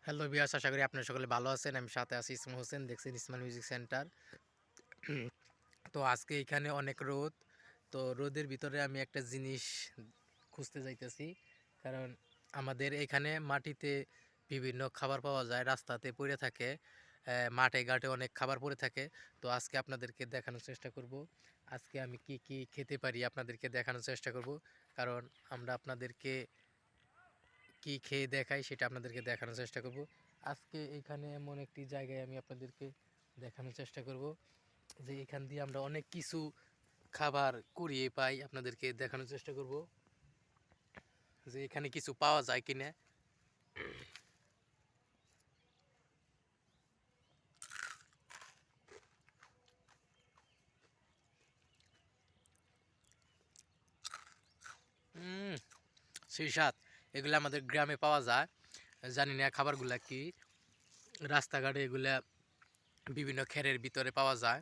Hello viewers, আশা করি আপনারা সকলে ভালো আছেন। আমি সাথে আছি ইসমু হোসেন, দেখছেন ইসমাইল মিউজিক সেন্টার। তো আজকে এখানে অনেক রোদ। তো রোদের ভিতরে আমি একটা জিনিস খুঁজতে যাইতেছি। কারণ আমাদের এখানে মাটিতে বিভিন্ন খাবার পাওয়া যায়, রাস্তাতে পড়ে থাকে, মাঠে ঘাটে অনেক খাবার পড়ে থাকে। তো আজকে আপনাদেরকে দেখানোর চেষ্টা করব। আজকে আমি কি কি খেতে পারি আপনাদেরকে দেখানোর চেষ্টা করব। কারণ আমরা আপনাদেরকে কি খেয়ে দেখাই সেটা আপনাদেরকে দেখানোর চেষ্টা করব। আজকে এখানে এমন একটি জায়গায় আমি আপনাদেরকে দেখানোর চেষ্টা করব যে এখান দিয়ে আমরা অনেক কিছু খাবার কুড়িয়ে পাই। আপনাদেরকে দেখানোর চেষ্টা করব যে এখানে কিছু পাওয়া যায় কিনা। সেই স্বাদ, এগুলো আমাদের গ্রামে পাওয়া যায়। জানি না খাবারগুলা কি, রাস্তাঘাটে এগুলা বিভিন্ন খেরের ভিতরে পাওয়া যায়।